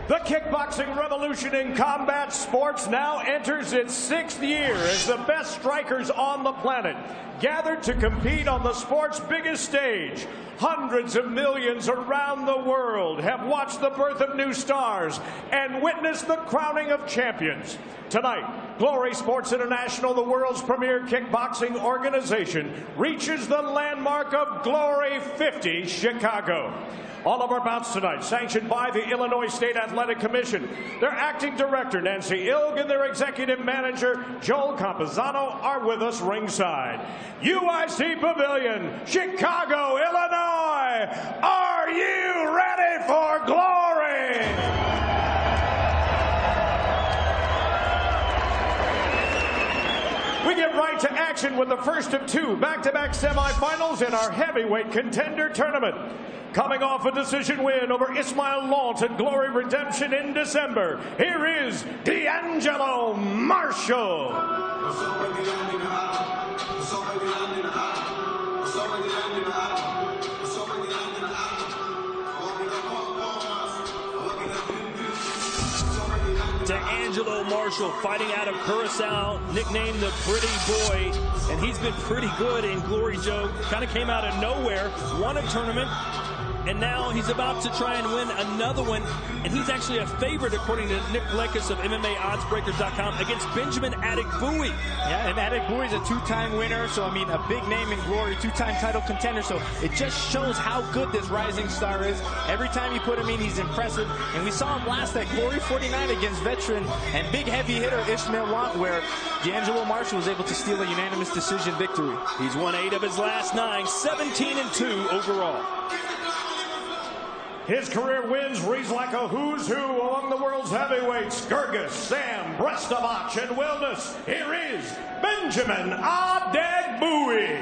The kickboxing revolution in combat sports now enters its 6th year as the best strikers on the planet gathered to compete on the sport's biggest stage. Hundreds of millions around the world have watched the birth of new stars and witnessed the crowning of champions. Tonight, Glory Sports International, the world's premier kickboxing organization, reaches the landmark of Glory 50 Chicago. All of our bouts tonight sanctioned by the Illinois State Athletic Commission. Their acting director, Nancy Ilg, and their executive manager, Joel Campuzano, are with us ringside. UIC Pavilion, Chicago, Illinois. Are you ready for glory? We get right to action with the first of 2 back-to-back semifinals in our heavyweight contender tournament. Coming off a decision win over Ismail Lant at Glory Redemption in December, here is Dangelo Marshall. Dangelo Marshall fighting out of Curaçao, nicknamed the Pretty Boy, and he's been pretty good in Glory, Joe. Kind of came out of nowhere, won a tournament, and now he's about to try and win another one, and he's actually a favorite according to Nick Lekas of MMAOddsBreakers.com against Benjamin Adegbuyi. Yeah, and Adegbuyi is a 2-time winner, so I mean a big name in Glory, 2-time title contender, so it just shows how good this rising star is. Every time you put him in, he's impressive, and we saw him last at Glory 49 against veteran and big heavy hitter Ismail Lant, where Dangelo Marshall was able to steal a unanimous decision victory. He's won 8 of his last 9, 17-2 overall. His career wins reads like a who's who among the world's heavyweights: Gergis, Sam, Brestovac, and Wellness. Here is Benjamin Adegbuyi.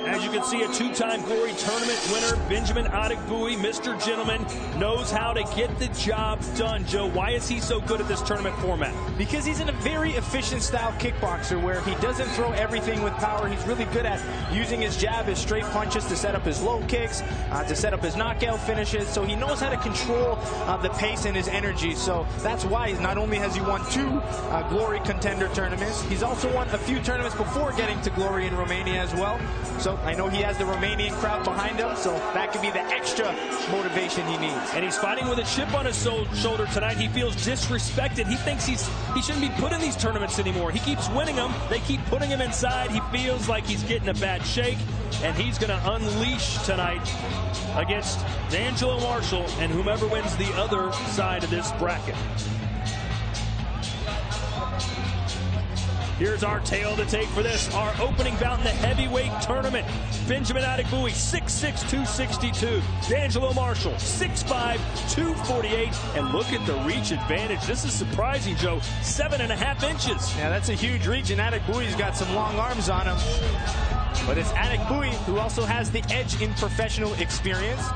As you can see, a 2-time Glory tournament winner, Benjamin Adegbuyi, Mr. Gentleman, knows how to get the job done. Joe, why is he so good at this tournament format? Because he's in a very efficient style kickboxer where he doesn't throw everything with power. He's really good at using his jab, his straight punches to set up his low kicks, to set up his knockout finishes. So he knows how to control the pace and his energy. So that's why not only has he won 2 Glory contender tournaments, he's also won a few tournaments before getting to Glory in Romania as well. So I know he has the Romanian crowd behind him, so that could be the extra motivation he needs. And he's fighting with a chip on his shoulder tonight. He feels disrespected. He thinks he shouldn't be put in these tournaments anymore. He keeps winning them. They keep putting him inside. He feels like he's getting a bad shake, and he's going to unleash tonight against Dangelo Marshall and whomever wins the other side of this bracket. Here's our tale to take for this, our opening bout in the heavyweight tournament. Benjamin Adegbuyi, 6'6", 262. Dangelo Marshall, 6'5", 248. And look at the reach advantage. This is surprising, Joe. 7.5 inches. Yeah, that's a huge reach, and Adegbuyi's got some long arms on him. But it's Adegbuyi who also has the edge in professional experience.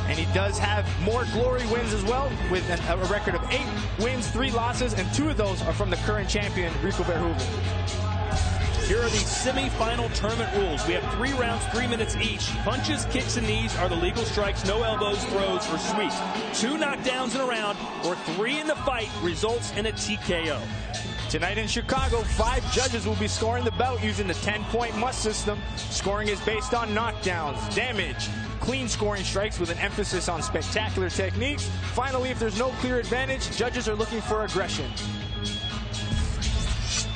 And he does have more Glory wins as well, with a record of 8 wins, 3 losses, and 2 of those are from the current champion, Rico Verhoeven. Here are the semi-final tournament rules. We have 3 rounds, 3 minutes each. Punches, kicks, and knees are the legal strikes. No elbows, throws, or sweeps. 2 knockdowns in a round or 3 in the fight results in a TKO. Tonight in Chicago, 5 judges will be scoring the bout using the 10-point must system. Scoring is based on knockdowns, damage, clean scoring strikes with an emphasis on spectacular techniques. Finally, if there's no clear advantage, judges are looking for aggression.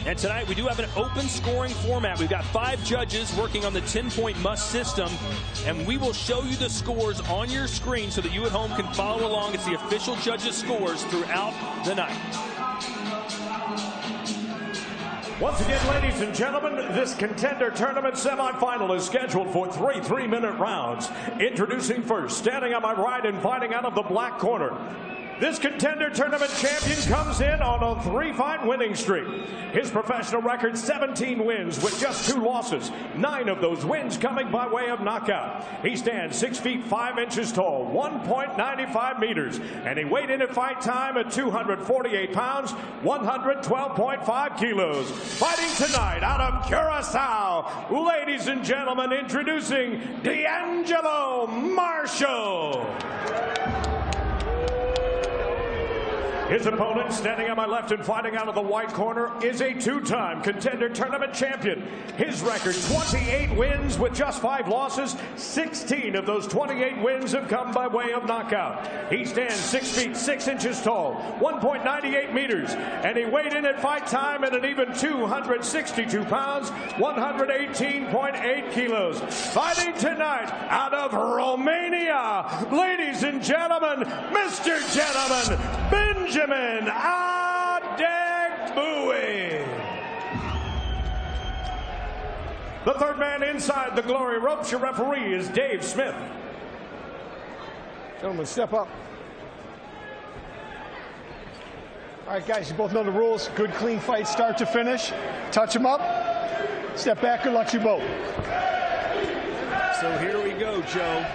And tonight we do have an open scoring format. We've got 5 judges working on the 10-point must system, and we will show you the scores on your screen so that you at home can follow along. It's the official judges' scores throughout the night. Once again, ladies and gentlemen, this contender tournament semifinal is scheduled for 3 3-minute rounds. Introducing first, standing on my right and fighting out of the black corner, This contender tournament champion comes in on a 3-fight winning streak. His professional record, 17 wins with just 2 losses. 9 of those wins coming by way of knockout. He stands 6 feet 5 inches tall, 1.95 meters, and he weighed in at fight time at 248 pounds, 112.5 kilos. Fighting tonight out of Curaçao, ladies and gentlemen, introducing Dangelo Marshall. His opponent, standing on my left and fighting out of the white corner, is a 2-time contender tournament champion. His record, 28 wins with just 5 losses. 16 of those 28 wins have come by way of knockout. He stands 6 feet 6 inches tall, 1.98 meters, and he weighed in at fight time at an even 262 pounds, 118.8 kilos. Fighting tonight out of Romania, ladies and gentlemen, Mr. Gentleman, Benjamin Adegbuyi. The third man inside the glory ropes, your referee, is Dave Smith. Gentlemen, step up. All right, guys, you both know the rules. Good, clean fight, start to finish. Touch them up. Step back. Good luck to you both. So here we go, Joe.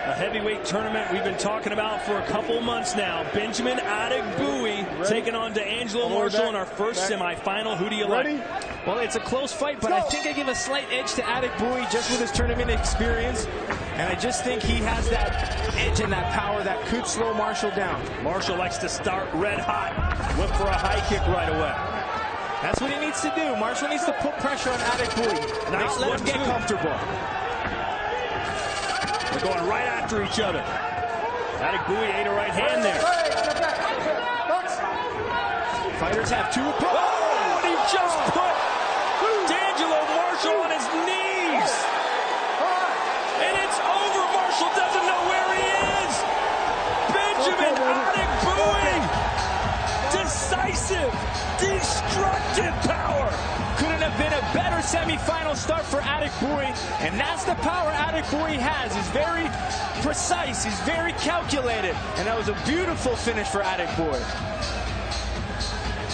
A heavyweight tournament we've been talking about for a couple months now. Benjamin Adegbuyi taking on Dangelo Marshall in our first semifinal. Who do you like? Well, it's a close fight, but I think I give a slight edge to Adegbuyi just with his tournament experience. And I just think he has that edge and that power that could slow Marshall down. Marshall likes to start red hot. Went for a high kick right away. That's what he needs to do. Marshall needs to put pressure on Adegbuyi. Nice, not let him get comfortable. They're going right after each other. Adegbuyi ate a right hand there. Fighters have 2 approaches. Oh, he just put Dangelo Marshall on his knees. And it's over. Marshall doesn't know where he is. Benjamin Adegbuyi. Decisive, destructive power. Couldn't have been a better semifinal start for Adegbuyi, and that's the power Adegbuyi has. He's very precise, he's very calculated, and that was a beautiful finish for Adegbuyi.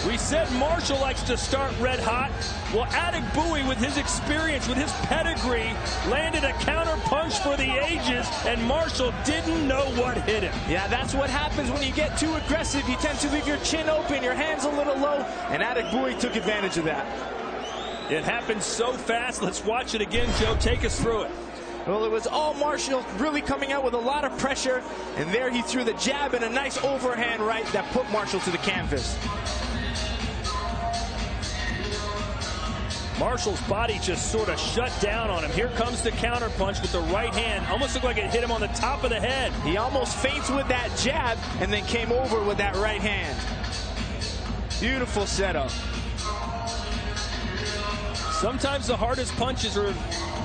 We said Marshall likes to start red hot. Well, Adegbuyi, with his experience, with his pedigree, landed a counter punch for the ages, and Marshall didn't know what hit him. Yeah, that's what happens when you get too aggressive. You tend to leave your chin open, your hands a little low, and Adegbuyi took advantage of that. It happened so fast. Let's watch it again, Joe. Take us through it. Well, it was all Marshall really coming out with a lot of pressure, and there he threw the jab and a nice overhand right that put Marshall to the canvas. Marshall's body just sort of shut down on him. Here comes the counter punch with the right hand. Almost looked like it hit him on the top of the head. He almost feints with that jab and then came over with that right hand. Beautiful setup. Sometimes the hardest punches or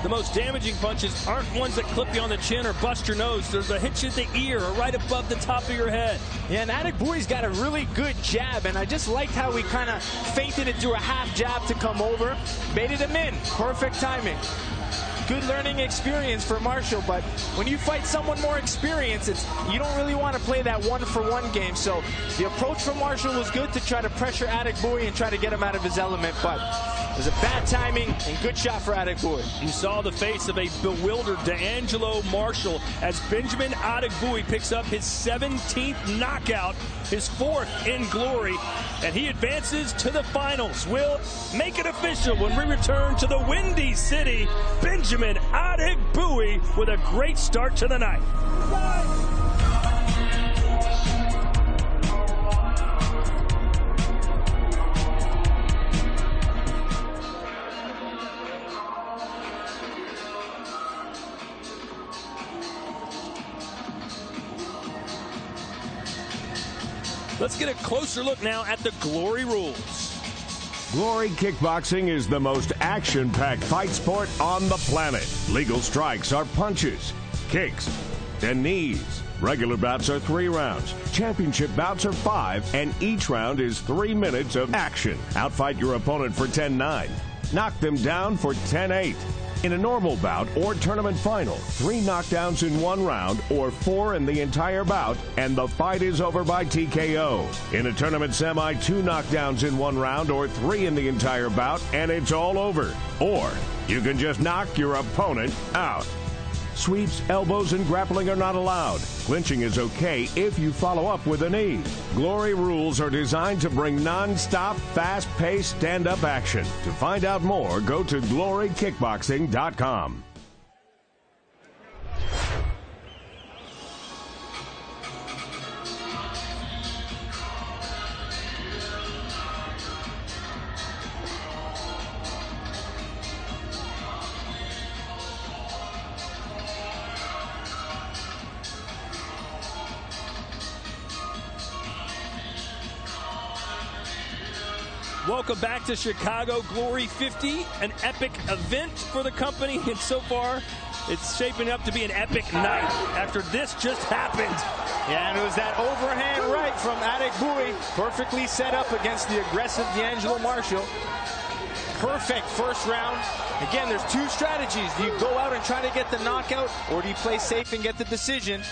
the most damaging punches aren't ones that clip you on the chin or bust your nose. There's a hit you at the ear or right above the top of your head. Yeah, and Adegbuyi's got a really good jab, and I just liked how he kind of feinted it through a half jab to come over. Baited him in. Perfect timing. Good learning experience for Marshall, but when you fight someone more experienced, you don't really want to play that 1-for-1 game. So the approach from Marshall was good to try to pressure Adegbuyi and try to get him out of his element, but it was a bad timing and good shot for Adegbuyi. You saw the face of a bewildered Dangelo Marshall as Benjamin Adegbuyi picks up his 17th knockout, his 4th in glory, and he advances to the finals. We'll make it official when we return to the Windy City. Benjamin Adegbuyi with a great start to the night. Let's get a closer look now at the Glory rules. Glory Kickboxing is the most action-packed fight sport on the planet. Legal strikes are punches, kicks, and knees. Regular bouts are 3 rounds. Championship bouts are 5, and each round is 3 minutes of action. Outfight your opponent for 10-9. Knock them down for 10-8. In a normal bout or tournament final, 3 knockdowns in 1 round or 4 in the entire bout, and the fight is over by TKO. In a tournament semi, 2 knockdowns in 1 round or 3 in the entire bout, and it's all over. Or you can just knock your opponent out. Sweeps, elbows, and grappling are not allowed. Clinching is okay if you follow up with a knee. Glory rules are designed to bring non-stop, fast-paced stand-up action. To find out more, go to glorykickboxing.com. Welcome back to Chicago. Glory 50, an epic event for the company, and so far it's shaping up to be an epic night after this just happened. Yeah, and it was that overhand right from Adegbuyi, perfectly set up against the aggressive Dangelo Marshall. Perfect first round. Again, there's 2 strategies. Do you go out and try to get the knockout, or do you play safe and get the decision?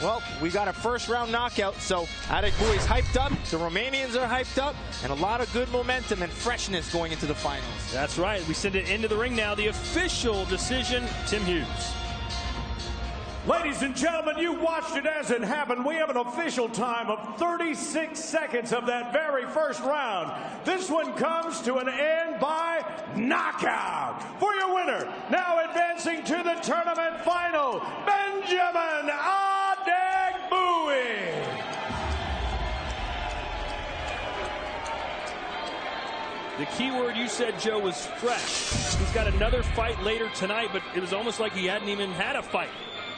Well, we got a first-round knockout, so Adegbuyi's hyped up, the Romanians are hyped up, and a lot of good momentum and freshness going into the finals. That's right. We send it into the ring now. The official decision, Tim Hughes. Ladies and gentlemen, you watched it as it happened. We have an official time of 36 seconds of that very first round. This one comes to an end by knockout. For your winner, now advancing to the tournament final, Benjamin Adegbuyi. The key word you said, Joe, was fresh. He's got another fight later tonight, but it was almost like he hadn't even had a fight.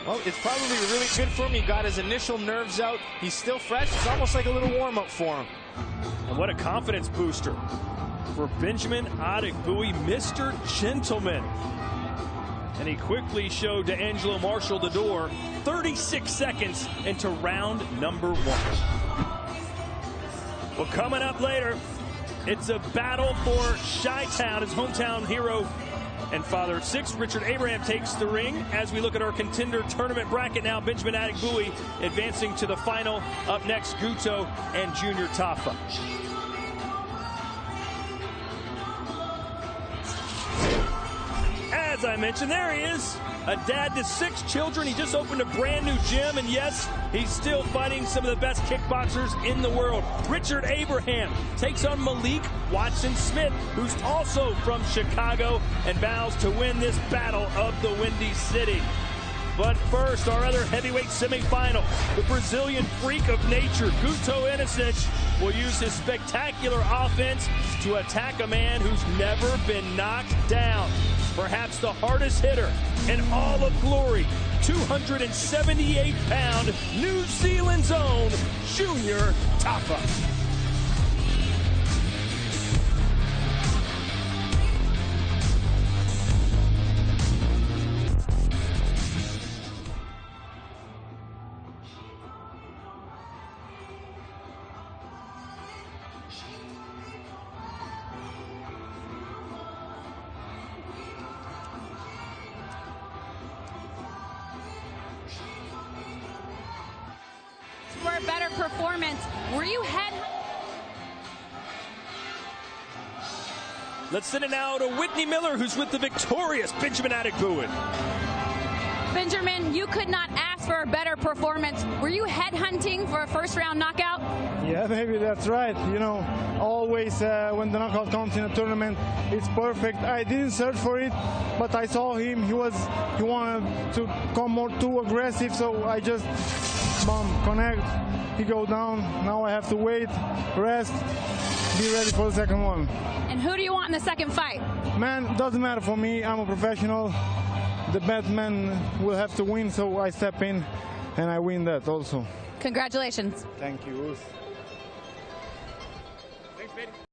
Well, it's probably really good for him. He got his initial nerves out. He's still fresh. It's almost like a little warm-up for him. And what a confidence booster for Benjamin Adegbuyi, Mr. Gentleman. And he quickly showed Dangelo Marshall the door. 36 seconds into round number 1. Well, coming up later, it's a battle for Chi-Town, his hometown hero and father of 6. Richard Abraham takes the ring as we look at our contender tournament bracket now. Benjamin Adegbuyi advancing to the final. Up next, Guto and Junior Tafa. As I mentioned, there he is, a dad to 6 children. He just opened a brand new gym, and yes, he's still fighting some of the best kickboxers in the world. Richard Abraham takes on Malik Watson-Smith, who's also from Chicago and vows to win this battle of the Windy City. But first, our other heavyweight semifinal, the Brazilian freak of nature, Guto will use his spectacular offense to attack a man who's never been knocked down. Perhaps the hardest hitter in all of glory, 278-pound New Zealand's own Junior Tafa. For a better performance, were you head? Let's send it now to Whitney Miller, who's with the victorious Benjamin Adegbuyi. Benjamin, you could not ask for a better performance. Were you headhunting for a first-round knockout? Yeah, maybe that's right. You know, always when the knockout comes in a tournament, it's perfect. I didn't search for it, but I saw him. He wanted to come more too aggressive, so I just connect. He go down. Now I have to wait, rest, be ready for the second one. And who do you want in the second fight? Man, doesn't matter for me. I'm a professional. The bad man will have to win, so I step in and I win that also. Congratulations. Thank you.